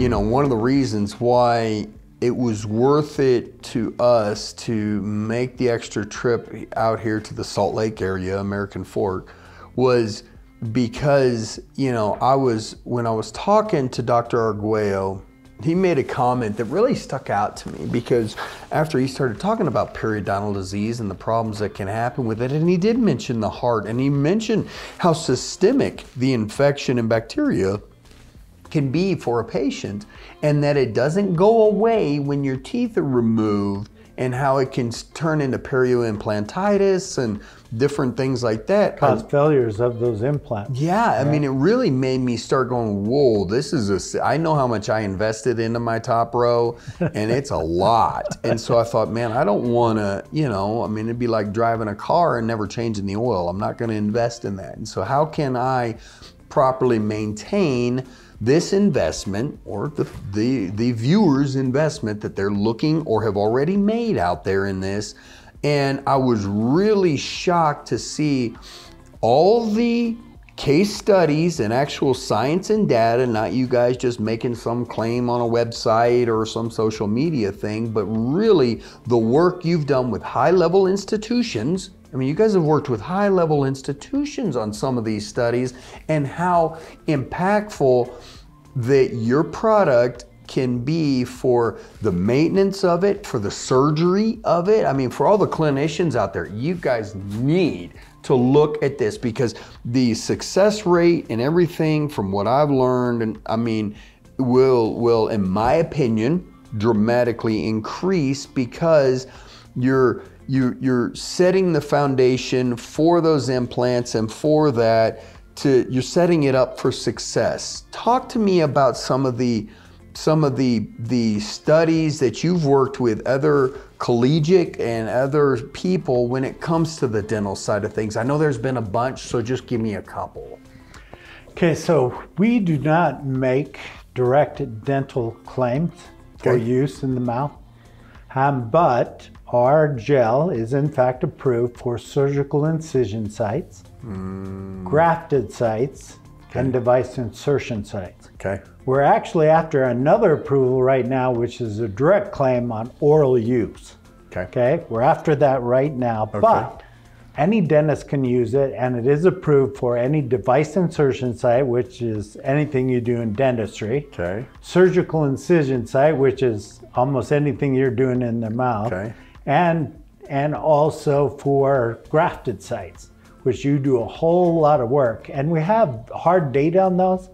you know, one of the reasons why it was worth it to us to make the extra trip out here to the Salt Lake area, American Fork, was because, you know, when I was talking to Dr. Arguello, he made a comment that really stuck out to me, because after he started talking about periodontal disease and the problems that can happen with it, and he did mention the heart, and he mentioned how systemic the infection and bacteria can be for a patient, and that it doesn't go away when your teeth are removed, and how it can turn into perioimplantitis and different things like that. Cause failures of those implants. Yeah, I mean, it really made me start going, whoa, this is I know how much I invested into my top row, and it's a lot. And so I thought, man, I don't want to, you know, I mean, it'd be like driving a car and never changing the oil. I'm not going to invest in that. And so how can I properly maintain this investment, or the viewer's investment that they're looking or have already made out there in this? And I was really shocked to see all the case studies and actual science and data, not you guys just making some claim on a website or some social media thing, but really the work you've done with high-level institutions. I mean, you guys have worked with high-level institutions on some of these studies, and how impactful that your product can be for the maintenance of it, for the surgery of it. I mean, for all the clinicians out there, you guys need to look at this, because the success rate and everything from what I've learned, and I mean, will in my opinion dramatically increase, because you're setting the foundation for those implants, and for that you're setting it up for success. Talk to me about some of the studies that you've worked with other collegiate and other people when it comes to the dental side of things. I know there's been a bunch, so just give me a couple. Okay, so we do not make direct dental claims for use in the mouth, but our gel is in fact approved for surgical incision sites, grafted sites, and device insertion sites. Okay. We're actually after another approval right now, which is a direct claim on oral use. Okay. We're after that right now, but any dentist can use it, and it is approved for any device insertion site, which is anything you do in dentistry. Surgical incision site, which is almost anything you're doing in the mouth. And also for grafted sites, which you do a whole lot of work. And we have hard data on those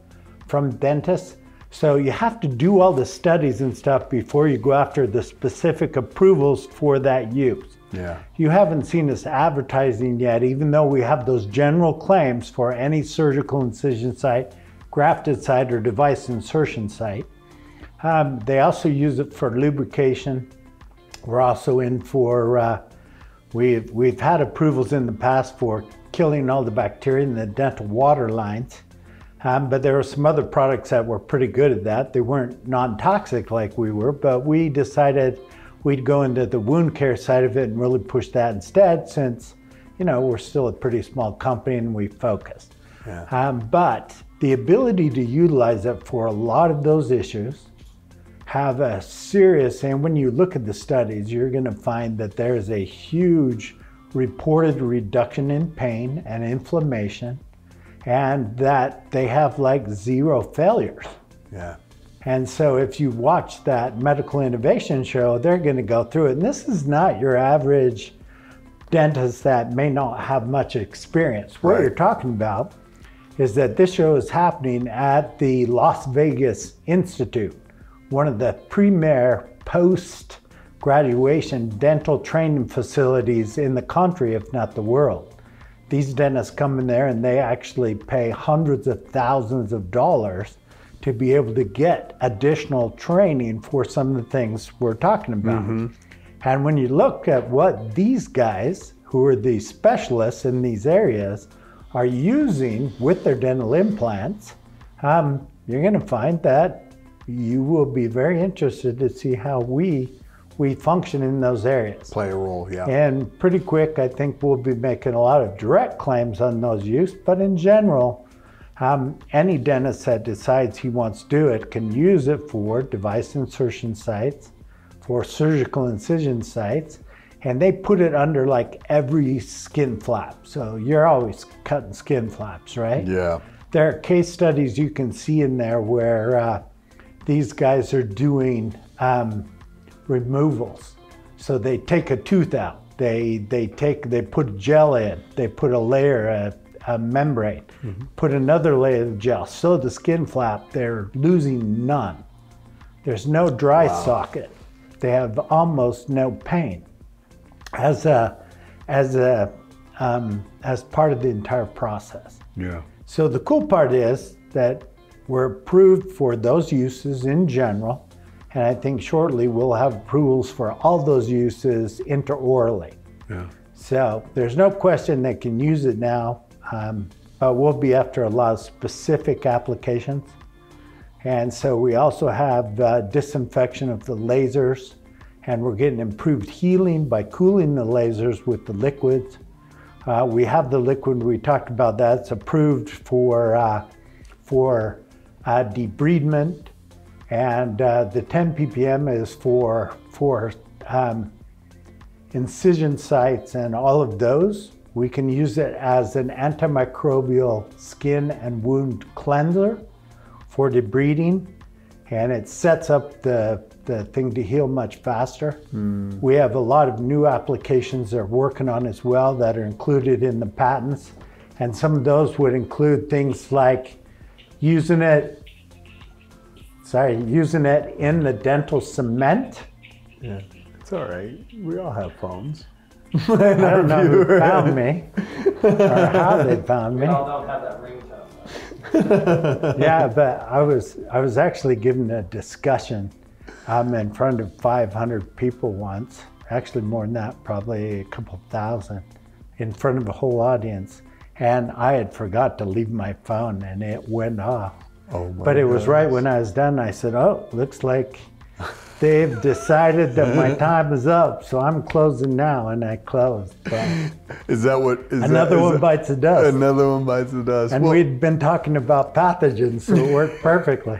from dentists. So you have to do all the studies and stuff before you go after the specific approvals for that use. You haven't seen us advertising yet, even though we have those general claims for any surgical incision site, grafted site, or device insertion site. They also use it for lubrication. We're also in for, we've had approvals in the past for killing all the bacteria in the dental water lines. But there were some other products that were pretty good at that. They weren't non-toxic like we were, but we decided we'd go into the wound care side of it and really push that instead, since, you know, we're still a pretty small company and we focused. But the ability to utilize it for a lot of those issues have a serious, and when you look at the studies, you're going to find that there's a huge reported reduction in pain and inflammation, and that they have like 0 failures. And so if you watch that medical innovation show, they're going to go through it. And this is not your average dentist that may not have much experience. What you're talking about is that this show is happening at the Las Vegas Institute, one of the premier post-graduation dental training facilities in the country, if not the world. These dentists come in there and they actually pay hundreds of thousands of dollars to be able to get additional training for some of the things we're talking about. And when you look at what these guys, who are the specialists in these areas, are using with their dental implants, you're going to find that you will be very interested to see how we function in those areas. Play a role, And pretty quick, I think we'll be making a lot of direct claims on those use, but in general, Any dentist that decides he wants to do it can use it for device insertion sites, for surgical incision sites, and they put it under like every skin flap. So you're always cutting skin flaps, right? Yeah. There are case studies you can see in there where these guys are doing removals. So they take a tooth out, they put gel in, they put a layer, a membrane, put another layer of gel. So the skin flap, they're losing none. There's no dry socket. They have almost no pain as part of the entire process. Yeah. So the cool part is that we're approved for those uses in general, and I think shortly we'll have approvals for all those uses intraorally. Yeah. So there's no question they can use it now, but we'll be after a lot of specific applications. And so we also have disinfection of the lasers, and we're getting improved healing by cooling the lasers with the liquids. We have the liquid, we talked about that, it's approved for debridement, and the 10 ppm is for incision sites and all of those. We can use it as an antimicrobial skin and wound cleanser for debriding, and it sets up the thing to heal much faster. We have a lot of new applications they're working on as well that are included in the patents, and some of those would include things like using it in the dental cement. Yeah, it's all right. We all have phones. I don't know who found me or how they found me. We all don't have that ringtone. Yeah, but I was actually given a discussion in front of 500 people once, actually more than that, probably a couple thousand, in front of a whole audience. And I had forgot to leave my phone and it went off. Oh my But it was right when I was done. I said, oh, looks like they've decided that my time is up, so I'm closing now, and I closed. But Is that what? another one bites the dust. Another one bites the dust. And we'd been talking about pathogens, so it worked perfectly.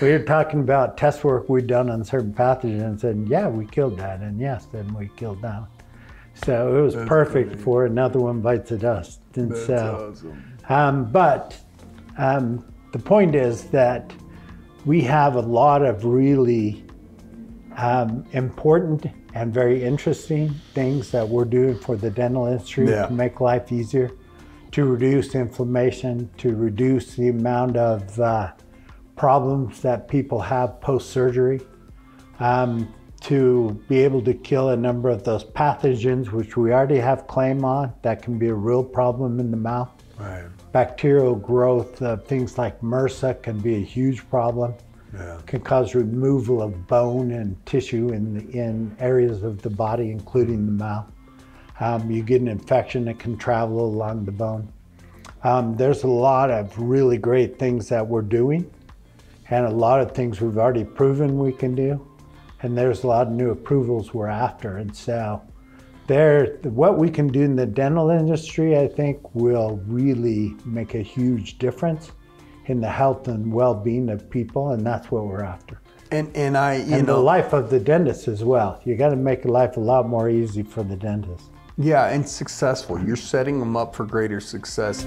We were talking about test work we'd done on certain pathogens, and yeah, we killed that, and yes, then we killed that one. So it was perfect for another one bites the dust. And That's so, awesome. The point is that we have a lot of really important and very interesting things that we're doing for the dental industry to make life easier, to reduce inflammation, to reduce the amount of problems that people have post-surgery, to be able to kill a number of those pathogens, which we already have claim on, that can be a real problem in the mouth. Right. Bacterial growth of things like MRSA can be a huge problem. Yeah. Can cause removal of bone and tissue in areas of the body, including the mouth. You get an infection that can travel along the bone. There's a lot of really great things that we're doing, and a lot of things we've already proven we can do, and there's a lot of new approvals we're after. And so what we can do in the dental industry, I think, will really make a huge difference in the health and well-being of people, and that's what we're after. And the life of the dentist as well. You got to make life a lot more easy for the dentist. Yeah, and successful. You're setting them up for greater success.